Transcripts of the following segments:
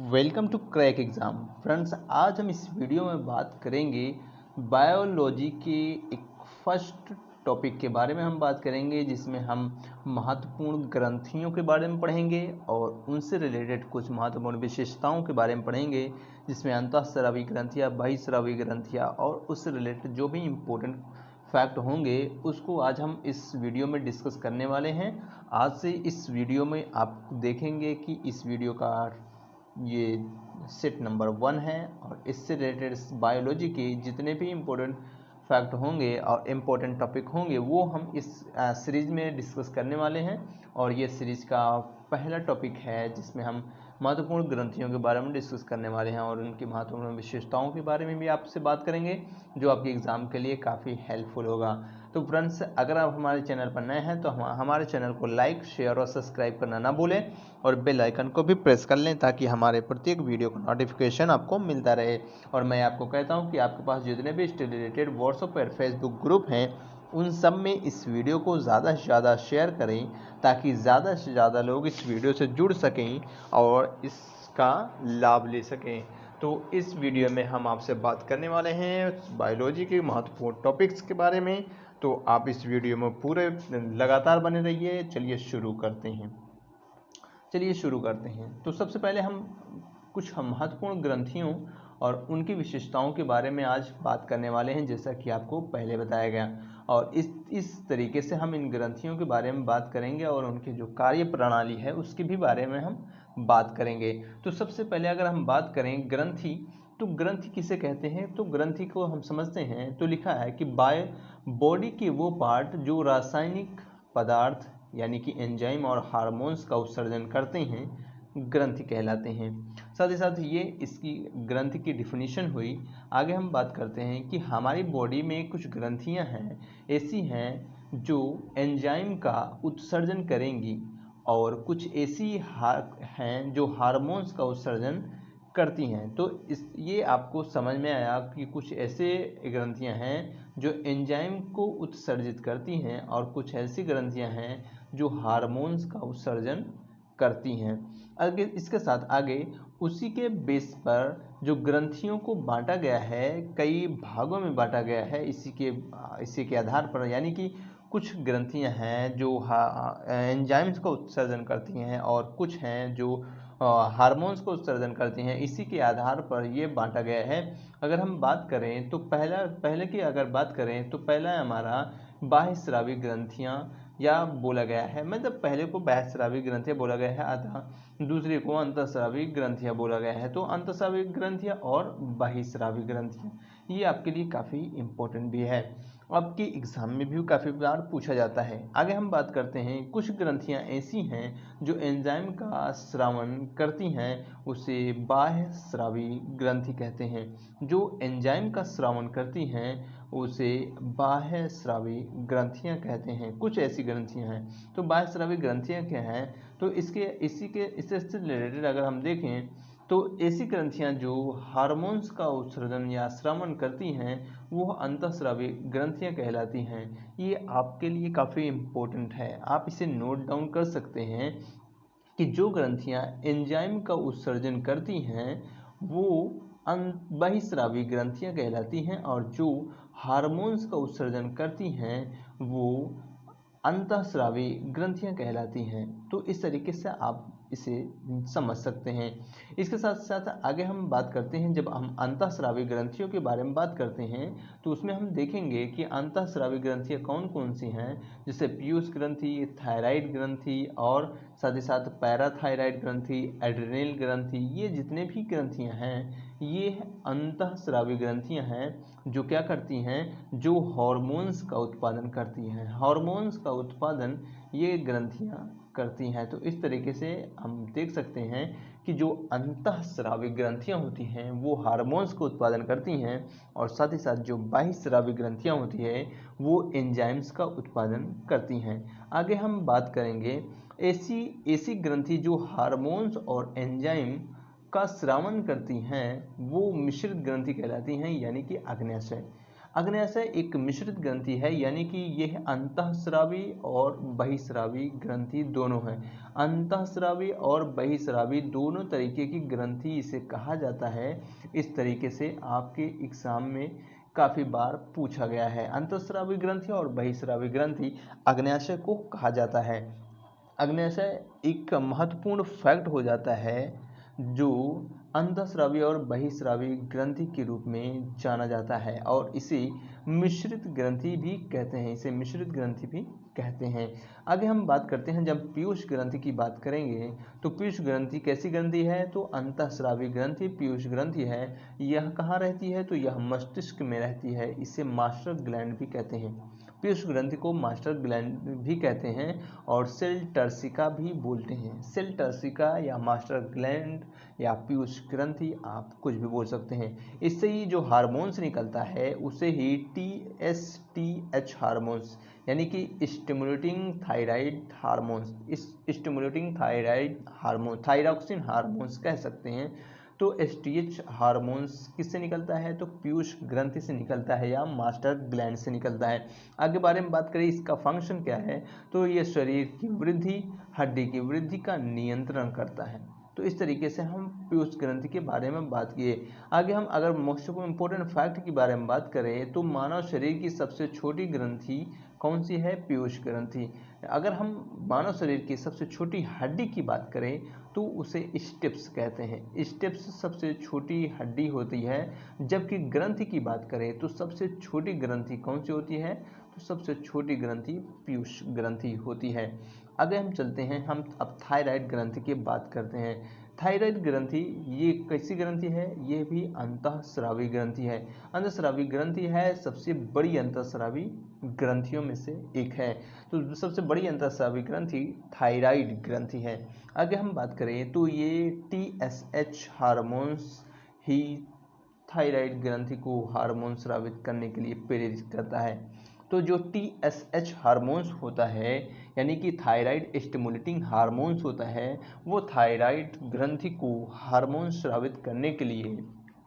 Welcome to Crack Exam friends. आज हम इस वीडियो में बात करेंगे बायोलॉजी के एक फर्स्ट टॉपिक के बारे में। हम बात करेंगे जिसमें हम महत्वपूर्ण ग्रंथियों के बारे में पढ़ेंगे और उनसे रिलेटेड कुछ महत्वपूर्ण विशेषताओं के बारे में पढ़ेंगे, जिसमें अंतःस्रावी ग्रंथियाँ, बहिःस्रावी ग्रंथियाँ और उससे रिलेटेड जो भी इम्पोर्टेंट फैक्ट होंगे उसको आज हम इस वीडियो में डिस्कस करने वाले हैं। आज से इस वीडियो में आप देखेंगे कि इस वीडियो का ये सेट नंबर 1 है और इससे रिलेटेड बायोलॉजी के जितने भी इम्पोर्टेंट फैक्ट होंगे और इम्पोर्टेंट टॉपिक होंगे वो हम इस सीरीज़ में डिस्कस करने वाले हैं। और ये सीरीज़ का पहला टॉपिक है जिसमें हम महत्वपूर्ण ग्रंथियों के बारे में डिस्कस करने वाले हैं और उनकी महत्वपूर्ण विशेषताओं के बारे में भी आपसे बात करेंगे, जो आपके एग्ज़ाम के लिए काफ़ी हेल्पफुल होगा। तो फ्रेंड्स, अगर आप हमारे चैनल पर नए हैं तो हमारे चैनल को लाइक, शेयर और सब्सक्राइब करना ना भूलें और बेल आइकन को भी प्रेस कर लें ताकि हमारे प्रत्येक वीडियो का नोटिफिकेशन आपको मिलता रहे। और मैं आपको कहता हूं कि आपके पास जितने भी स्टडी रिलेटेड व्हाट्सएप और फेसबुक ग्रुप हैं उन सब में इस वीडियो को ज़्यादा से ज़्यादा शेयर करें ताकि ज़्यादा से ज़्यादा लोग इस वीडियो से जुड़ सकें और इसका लाभ ले सकें। तो इस वीडियो में हम आपसे बात करने वाले हैं बायोलॉजी के महत्वपूर्ण टॉपिक्स के बारे में, तो आप इस वीडियो में पूरे लगातार बने रहिए। चलिए शुरू करते हैं। तो सबसे पहले हम कुछ महत्वपूर्ण ग्रंथियों और उनकी विशेषताओं के बारे में आज बात करने वाले हैं, जैसा कि आपको पहले बताया गया। और इस तरीके से हम इन ग्रंथियों के बारे में बात करेंगे और उनकी जो कार्य प्रणाली है उसके भी बारे में हम बात करेंगे। तो सबसे पहले अगर हम बात करें ग्रंथि, तो ग्रंथि किसे कहते हैं? तो ग्रंथि को हम समझते हैं तो लिखा है कि बॉडी के वो पार्ट जो रासायनिक पदार्थ यानी कि एंजाइम और हार्मोन्स का उत्सर्जन करते हैं ग्रंथि कहलाते हैं। साथ ही साथ ये इसकी ग्रंथि की डिफिनीशन हुई। आगे हम बात करते हैं कि हमारी बॉडी में कुछ ग्रंथियां हैं, ऐसी हैं जो एंजाइम का उत्सर्जन करेंगी और कुछ ऐसी हैं जो हार्मोन्स का उत्सर्जन करती हैं। तो ये आपको समझ में आया कि कुछ ऐसे ग्रंथियां हैं जो एंजाइम को उत्सर्जित करती हैं और कुछ ऐसी ग्रंथियां हैं जो हार्मोन्स का उत्सर्जन करती हैं। आगे इसके साथ आगे उसी के बेस पर जो ग्रंथियों को बांटा गया है, कई भागों में बांटा गया है इसी के आधार पर, यानी कि कुछ ग्रंथियां हैं जो एंजाइम्स का उत्सर्जन करती हैं और कुछ हैं जो हार्मोन्स को उत्सर्जन करती हैं। इसी के आधार पर ये बांटा गया है। अगर हम बात करें तो पहले की अगर बात करें तो पहला है हमारा बाह्यस्रावी ग्रंथियां या बोला गया है, मतलब पहले को बाह्यस्रावी ग्रंथियां बोला गया है, अतः दूसरे को अंतःस्रावी ग्रंथियां बोला गया है। तो अंतःस्रावी ग्रंथियां और बाह्यस्रावी ग्रंथियां ये आपके लिए काफ़ी इम्पोर्टेंट भी है, आपके एग्जाम में भी काफ़ी बार पूछा जाता है। आगे हम बात करते हैं, कुछ ग्रंथियां ऐसी हैं जो एंजाइम का स्रावन करती हैं, उसे बाह्यस्रावी ग्रंथि कहते हैं। जो एंजाइम का स्रावन करती हैं उसे बाह्यस्रावी ग्रंथियां कहते हैं। कुछ ऐसी ग्रंथियां हैं। तो बाह्यस्रावी ग्रंथियां क्या हैं? तो इससे रिलेटेड अगर हम देखें तो ऐसी ग्रंथियां जो हार्मोन्स का उत्सर्जन या स्रावन करती हैं वो अंतःस्रावी ग्रंथियां कहलाती हैं। ये आपके लिए काफ़ी इम्पोर्टेंट है, आप इसे नोट डाउन कर सकते हैं कि जो ग्रंथियां एंजाइम का उत्सर्जन करती हैं वो बहिस्रावी ग्रंथियां कहलाती हैं और जो हार्मोन्स का उत्सर्जन करती हैं वो अंतःस्रावी ग्रंथियां कहलाती हैं। तो इस तरीके से आप इसे समझ सकते हैं। इसके साथ साथ आगे हम बात करते हैं, जब हम अंतःस्रावी ग्रंथियों के बारे में बात करते हैं तो उसमें हम देखेंगे कि अंतःस्रावी ग्रंथियां कौन कौन सी हैं, जैसे पीयूष ग्रंथि, थायराइड ग्रंथि और साथ ही साथ पैराथायराइड ग्रंथि, एड्रिनल ग्रंथि। ये जितने भी ग्रंथियां हैं ये अंतःस्रावी ग्रंथियां हैं जो क्या करती हैं, जो हार्मोन्स का उत्पादन करती हैं। हार्मोन्स का उत्पादन ये ग्रंथियां करती हैं। तो इस तरीके से हम देख सकते हैं कि जो अंतःस्रावी ग्रंथियां होती हैं वो हार्मोन्स को उत्पादन करती हैं और साथ ही साथ जो बाह्यस्रावी ग्रंथियां होती है वो एंजाइम्स का उत्पादन करती हैं। आगे हम बात करेंगे ऐसी ऐसी ग्रंथि जो हार्मोन्स और एंजाइम का स्रावन करती हैं वो मिश्रित ग्रंथि कहलाती हैं, यानी कि आग्नेयाशय। अग्न्याशय एक मिश्रित ग्रंथि है, यानी कि यह अंतःस्रावी और बहिस्रावी ग्रंथि दोनों है। अंतःस्रावी और बहिस्रावी दोनों तरीके की ग्रंथि इसे कहा जाता है। इस तरीके से आपके एग्जाम में काफ़ी बार पूछा गया है। अंतःस्रावी ग्रंथि और बहिस्रावी ग्रंथि अग्न्याशय को कहा जाता है। अग्न्याशय एक महत्वपूर्ण फैक्ट हो जाता है जो अंतःस्रावी और बहिस्रावी ग्रंथि के रूप में जाना जाता है, और इसे मिश्रित ग्रंथि भी कहते हैं। इसे मिश्रित ग्रंथि भी कहते हैं। आगे हम बात करते हैं, जब पीयूष ग्रंथि की बात करेंगे तो पीयूष ग्रंथि कैसी ग्रंथि है, तो अंतःस्रावी ग्रंथि पीयूष ग्रंथि है। यह कहाँ रहती है, तो यह मस्तिष्क में रहती है। इसे मास्टर ग्लैंड भी कहते हैं। पीयूष ग्रंथि को मास्टर ग्लैंड भी कहते हैं और सेल टर्सिका भी बोलते हैं। सेल टर्सिका या मास्टर ग्लैंड या पीयूष ग्रंथि, आप कुछ भी बोल सकते हैं। इससे ही जो हार्मोन्स निकलता है उसे ही TSTH हार्मोन्स, यानी कि स्टिमुलेटिंग थायराइड हार्मोन्स, इस stimulating thyroid hormone, thyroxine hormones कह सकते हैं। तो STH हार्मोन्स किससे निकलता है, तो पीयूष ग्रंथि से निकलता है या मास्टर ग्लैंड से निकलता है। आगे बारे में बात करें, इसका फंक्शन क्या है, तो ये शरीर की वृद्धि, हड्डी की वृद्धि का नियंत्रण करता है। तो इस तरीके से हम पीयूष ग्रंथि के बारे में बात किए। आगे हम अगर मोस्ट इंपोर्टेंट फैक्ट के बारे में बात करें तो मानव शरीर की सबसे छोटी ग्रंथि कौन सी है, पीयूष ग्रंथि। अगर हम मानव शरीर की सबसे छोटी हड्डी की बात करें तो उसे स्टेप्स कहते हैं। स्टेप्स सबसे छोटी हड्डी होती है। जबकि ग्रंथि की बात करें तो सबसे छोटी ग्रंथि कौन सी होती है, तो सबसे छोटी ग्रंथि पीयूष ग्रंथि होती है। आगे हम चलते हैं, हम अब थायराइड ग्रंथि की बात करते हैं। थायराइड ग्रंथि ये कैसी ग्रंथि है, ये भी अंतःस्रावी ग्रंथि है। अंतःस्रावी ग्रंथि है, सबसे बड़ी अंतःस्रावी ग्रंथियों में से एक है। तो सबसे बड़ी अंतःस्रावी ग्रंथि थायराइड ग्रंथि है। आगे हम बात करें तो ये TSH हार्मोन्स ही थायराइड ग्रंथि को हार्मोन स्रावित करने के लिए प्रेरित करता है। तो जो TSH हार्मोन्स होता है, यानी कि थायराइड स्टिमुलेटिंग हार्मोन्स होता है, वो थायराइड ग्रंथि को हार्मोन स्रावित करने के लिए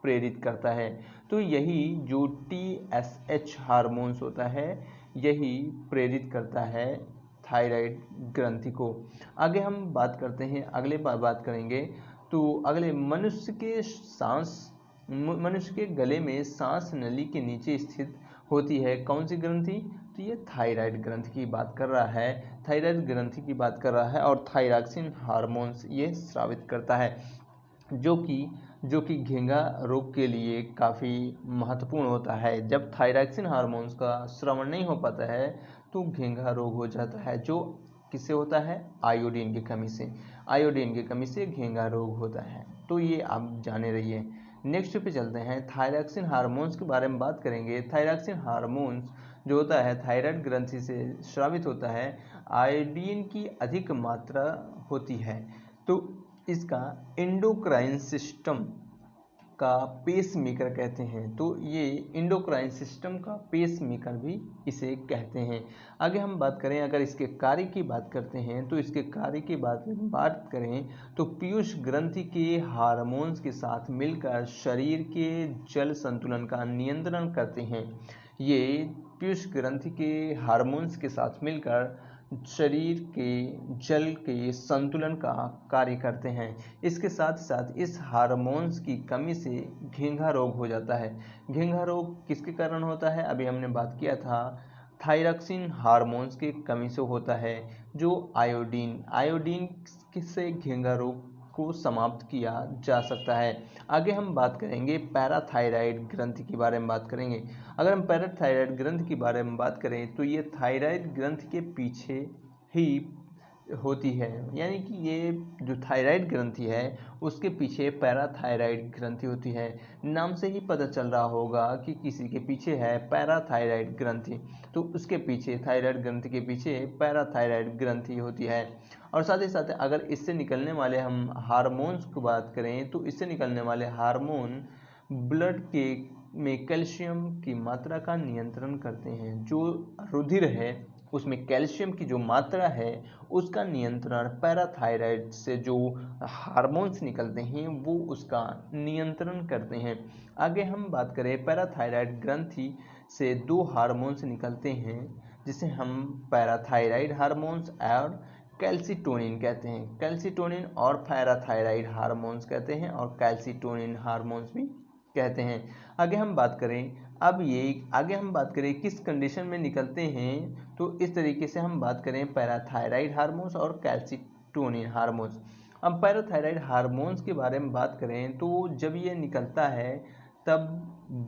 प्रेरित करता है। तो यही जो TSH हार्मोन्स होता है, यही प्रेरित करता है थायराइड ग्रंथि को। आगे हम बात करते हैं, अगले बात करेंगे तो अगले मनुष्य के गले में सांस नली के नीचे स्थित होती है कौन सी ग्रंथि, तो ये थायराइड ग्रंथि की बात कर रहा है। थायराइड ग्रंथि की बात कर रहा है और थायरॉक्सिन हार्मोन्स ये स्रावित करता है, जो कि घेंघा रोग के लिए काफ़ी महत्वपूर्ण होता है। जब थायरॉक्सिन हार्मोन्स का स्रावण नहीं हो पाता है तो घेंघा रोग हो जाता है, जो किससे होता है, आयोडीन की कमी से। आयोडीन की कमी से घेंघा रोग होता है। तो ये आप जाने रहिए। नेक्स्ट पे चलते हैं, थायरॉक्सिन हार्मोन्स के बारे में बात करेंगे। थायरॉक्सिन हार्मोन्स जो होता है थायराइड ग्रंथि से स्रावित होता है। आयोडीन की अधिक मात्रा होती है, तो इसका एंडोक्राइन सिस्टम का पेस मेकर कहते हैं। तो ये एंडोक्राइन सिस्टम का पेस मेकर भी इसे कहते हैं। आगे हम बात करें, अगर इसके कार्य की बात करते हैं तो इसके कार्य की बात करें तो पीयूष ग्रंथि के हार्मोन्स के साथ मिलकर शरीर के जल संतुलन का नियंत्रण करते हैं। ये पीयूष ग्रंथि के हार्मोन्स के साथ मिलकर शरीर के जल के संतुलन का कार्य करते हैं। इसके साथ साथ इस हार्मोन्स की कमी से घेंघा रोग हो जाता है। घेंघा रोग किसके कारण होता है, अभी हमने बात किया था, थायरॉक्सिन हार्मोन्स की कमी से होता है, जो आयोडीन से घेंघा रोग को समाप्त किया जा सकता है। आगे हम बात करेंगे पैराथायराइड ग्रंथि के बारे में बात करेंगे। अगर हम पैराथायराइड ग्रंथि के बारे में बात करें तो ये थायराइड ग्रंथि के पीछे ही होती है, यानी कि ये जो थायराइड ग्रंथि है उसके पीछे पैराथायराइड ग्रंथि होती है। नाम से ही पता चल रहा होगा कि किसी के पीछे है पैराथायराइड ग्रंथि, तो उसके पीछे थायराइड ग्रंथि के पीछे पैराथायराइड ग्रंथि होती है। और साथ ही साथ अगर इससे निकलने वाले हम हार्मोन्स की बात करें तो इससे निकलने वाले हार्मोन ब्लड के में कैल्शियम की मात्रा का नियंत्रण करते हैं। जो रुधिर है उसमें कैल्शियम की जो मात्रा है उसका नियंत्रण पैराथायराइड से जो हार्मोन्स निकलते हैं वो उसका नियंत्रण करते हैं। आगे हम बात करें पैराथायराइड ग्रंथि से दो हार्मोन्स निकलते हैं जिसे हम पैराथायराइड हार्मोन्स और कैल्सिटोनिन कहते हैं। कैल्सिटोनिन और पैराथायराइड हार्मोन्स कहते हैं और कैल्सिटोनिन हार्मोन्स भी कहते हैं। आगे हम बात करें किस कंडीशन में निकलते हैं, तो इस तरीके से हम बात करें पैराथायराइड हार्मोन्स और कैल्सिटोनिन हार्मोन्स। अब पैराथायराइड हार्मोन्स के बारे में बात करें तो जब ये निकलता है तब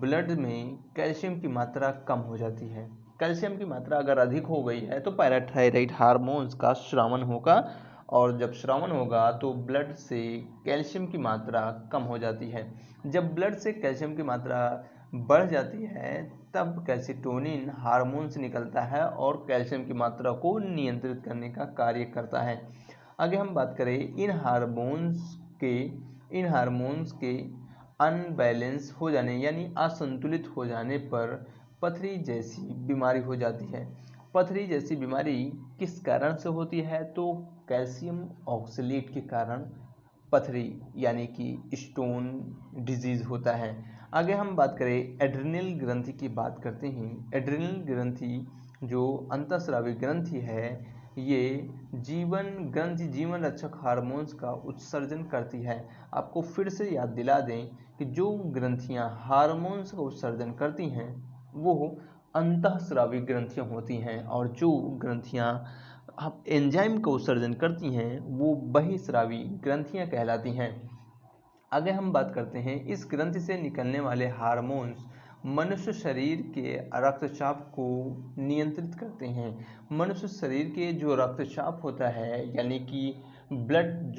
ब्लड में कैल्शियम की मात्रा कम हो जाती है। कैल्शियम की मात्रा अगर अधिक हो गई है तो पैराथायराइड हार्मोन्स का स्रावन होगा, और जब स्रावन होगा तो ब्लड से कैल्शियम की मात्रा कम हो जाती है। जब ब्लड से कैल्शियम की मात्रा बढ़ जाती है तब कैल्सिटोनिन हार्मोन्स निकलता है और कैल्शियम की मात्रा को नियंत्रित करने का कार्य करता है। आगे हम बात करें इन हार्मोन्स के अनबैलेंस हो जाने यानी असंतुलित हो जाने पर पथरी जैसी बीमारी हो जाती है। पथरी जैसी बीमारी किस कारण से होती है, तो कैल्शियम ऑक्सलेट के कारण पथरी यानी कि स्टोन डिजीज होता है। आगे हम बात करें एड्रिनल ग्रंथि की बात करते हैं। एड्रिनल ग्रंथि जो अंतःस्रावी ग्रंथि है, ये जीवन रक्षक हार्मोन्स का उत्सर्जन करती है। आपको फिर से याद दिला दें कि जो ग्रंथियां हार्मोन्स का उत्सर्जन करती हैं वो अंतःस्रावी ग्रंथियां होती हैं, और जो ग्रंथियां एंजाइम का उत्सर्जन करती हैं वो बहिस्रावी ग्रंथियां कहलाती हैं। आगे हम बात करते हैं इस ग्रंथि से निकलने वाले हार्मोन्स मनुष्य शरीर के रक्तचाप को नियंत्रित करते हैं। मनुष्य शरीर के जो रक्तचाप होता है यानी कि ब्लड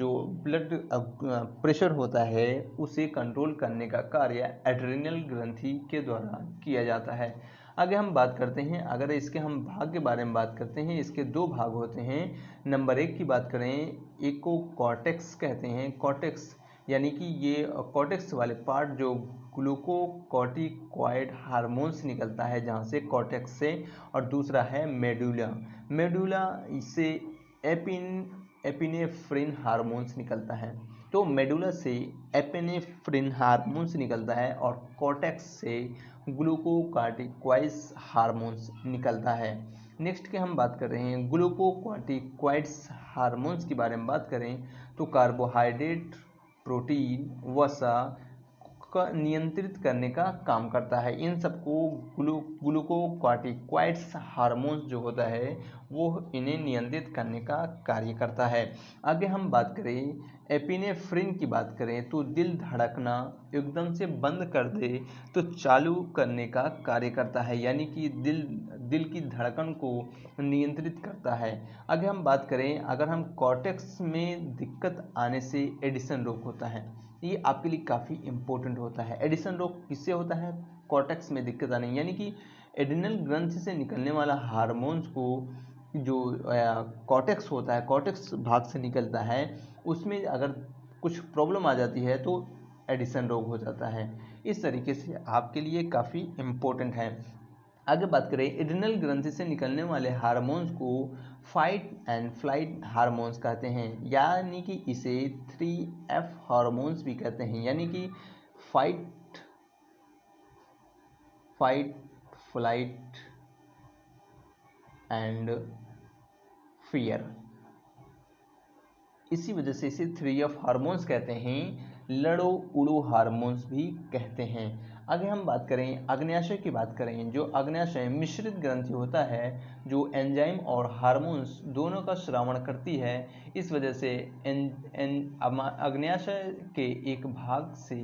प्रेशर होता है उसे कंट्रोल करने का कार्य एड्रिनल ग्रंथि के द्वारा किया जाता है। आगे हम बात करते हैं, अगर इसके हम भाग के बारे में बात करते हैं, इसके दो भाग होते हैं। नंबर 1 की बात करें, एक को कॉर्टेक्स कहते हैं। कॉर्टेक्स यानी कि ये कॉर्टेक्स वाले पार्ट जो ग्लूकोकॉर्टिकॉइड हार्मोन्स निकलता है जहाँ से कॉर्टेक्स से, और दूसरा है मेडुला। मेडुला से एपिनेफ्रिन हार्मोन्स निकलता है। तो मेडुला से एपिनेफ्रिन हार्मोन्स निकलता है और कॉर्टेक्स से ग्लूकोकॉर्टिकॉइड्स हार्मोन्स निकलता है। नेक्स्ट के हम बात कर रहे हैं ग्लूकोकॉर्टिकॉइड्स हार्मोन्स के बारे में बात करें तो कार्बोहाइड्रेट, प्रोटीन, वसा का नियंत्रित करने का काम करता है। इन सबको ग्लूकोकॉर्टिकॉइड्स हार्मोन्स जो होता है वो इन्हें नियंत्रित करने का कार्य करता है। आगे हम बात करें एपिनेफ्रिन की बात करें तो दिल धड़कना एकदम से बंद कर दे तो चालू करने का कार्य करता है, यानी कि दिल की धड़कन को नियंत्रित करता है। आगे हम बात करें अगर हम कॉर्टेक्स में दिक्कत आने से एडिसन रोग होता है, ये आपके लिए काफ़ी इम्पोर्टेंट होता है। एडिसन रोग किससे होता है, कॉर्टेक्स में दिक्कत आने, यानी कि एड्रिनल ग्रंथि से निकलने वाला हार्मोन्स को जो कॉर्टेक्स होता है, कॉर्टेक्स भाग से निकलता है, उसमें अगर कुछ प्रॉब्लम आ जाती है तो एडिसन रोग हो जाता है। इस तरीके से आपके लिए काफ़ी इम्पोर्टेंट है। आगे बात करें एड्रिनल ग्रंथि से निकलने वाले हार्मोन्स को फाइट एंड फ्लाइट हार्मोन्स कहते हैं, यानी कि इसे 3F हार्मोन्स भी कहते हैं, यानी कि फाइट, फ्लाइट एंड फियर। इसी वजह से इसे 3F हार्मोन्स कहते हैं। लड़ो उड़ो हार्मोन्स भी कहते हैं। आगे हम बात करें अग्न्याशय की बात करें, जो अग्न्याशय मिश्रित ग्रंथि होता है जो एंजाइम और हार्मोन्स दोनों का श्रावण करती है। इस वजह से अग्न्याशय के एक भाग से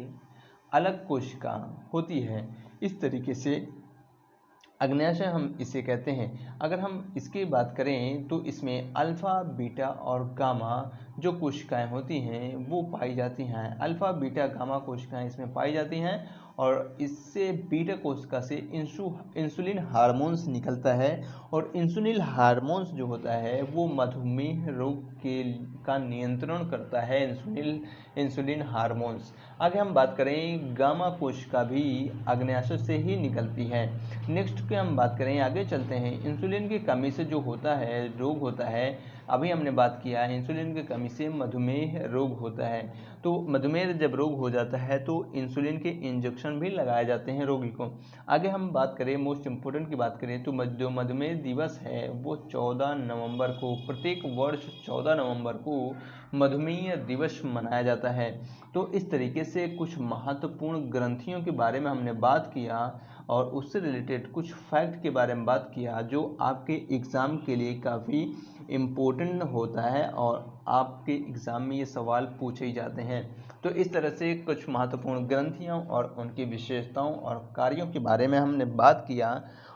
अलग कोशिका होती है। इस तरीके से अग्न्याशय हम इसे कहते हैं। अगर हम इसकी बात करें तो इसमें अल्फा, बीटा और गामा जो कोशिकाएं होती हैं वो पाई जाती हैं। अल्फा, बीटा, गामा कोशिकाएं इसमें पाई जाती हैं और इससे बीटा कोशिका से इंसुलिन हार्मोन्स निकलता है, और इंसुलिन हार्मोन्स जो होता है वो मधुमेह रोग का नियंत्रण करता है। Insulin hormones. आगे हम बात करें गामा कोशिका भी अग्न्याशय से ही निकलती है। नेक्स्ट की हम बात करें, आगे चलते हैं, इंसुलिन की कमी से जो होता है रोग होता है, अभी हमने बात किया है इंसुलिन की कमी से मधुमेह रोग होता है। तो मधुमेह जब रोग हो जाता है तो इंसुलिन के इंजेक्शन भी लगाए जाते हैं रोगी को। आगे हम बात करें मोस्ट इम्पोर्टेंट की बात करें तो जो मधुमेह दिवस है वो 14 नवंबर को, प्रत्येक वर्ष 14 नवंबर को मधुमेह दिवस मनाया जाता है। तो इस तरीके से कुछ महत्वपूर्ण ग्रंथियों के बारे में हमने बात किया और उससे रिलेटेड कुछ फैक्ट के बारे में बात किया जो आपके एग्ज़ाम के लिए काफ़ी इम्पोर्टेंट होता है और आपके एग्ज़ाम में ये सवाल पूछे ही जाते हैं। तो इस तरह से कुछ महत्वपूर्ण ग्रंथियों और उनकी विशेषताओं और कार्यों के बारे में हमने बात किया।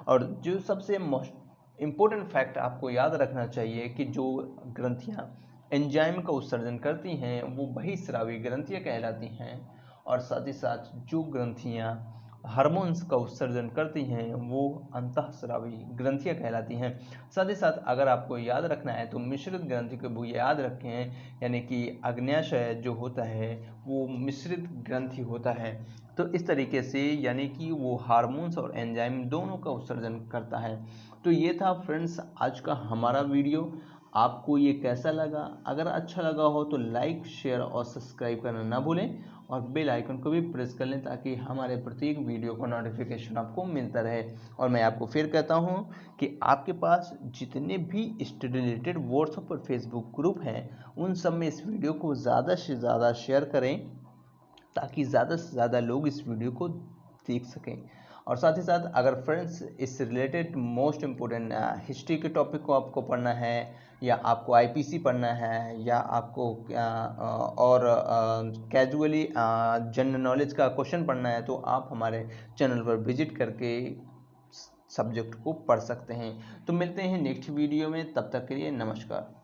और जो सबसे मोस्ट इम्पोर्टेंट फैक्ट आपको याद रखना चाहिए कि जो ग्रंथियाँ एंजाइम का उत्सर्जन करती हैं वो बहिस्रावी ग्रंथियाँ कहलाती हैं, और साथ ही साथ जो ग्रंथियाँ हार्मोन्स का उत्सर्जन करती हैं वो अंतःस्रावी ग्रंथियाँ कहलाती हैं। साथ ही साथ अगर आपको याद रखना है तो मिश्रित ग्रंथि को भी याद रखें, यानी कि अग्न्याशय जो होता है वो मिश्रित ग्रंथि होता है। तो इस तरीके से यानी कि वो हार्मोन्स और एंजाइम दोनों का उत्सर्जन करता है। तो ये था फ्रेंड्स आज का हमारा वीडियो। आपको ये कैसा लगा? अगर अच्छा लगा हो तो लाइक, शेयर और सब्सक्राइब करना ना भूलें और बेल आइकन को भी प्रेस कर लें ताकि हमारे प्रत्येक वीडियो का नोटिफिकेशन आपको मिलता रहे। और मैं आपको फिर कहता हूँ कि आपके पास जितने भी स्टडी रिलेटेड व्हाट्सएप और फेसबुक ग्रुप हैं उन सब में इस वीडियो को ज़्यादा से ज़्यादा शेयर करें ताकि ज़्यादा से ज़्यादा लोग इस वीडियो को देख सकें। और साथ ही साथ अगर फ्रेंड्स इस रिलेटेड मोस्ट इम्पोर्टेंट हिस्ट्री के टॉपिक को आपको पढ़ना है या आपको आईपीसी पढ़ना है या आपको और कैजुअली जनरल नॉलेज का क्वेश्चन पढ़ना है तो आप हमारे चैनल पर विजिट करके सब्जेक्ट को पढ़ सकते हैं। तो मिलते हैं नेक्स्ट वीडियो में, तब तक के लिए नमस्कार।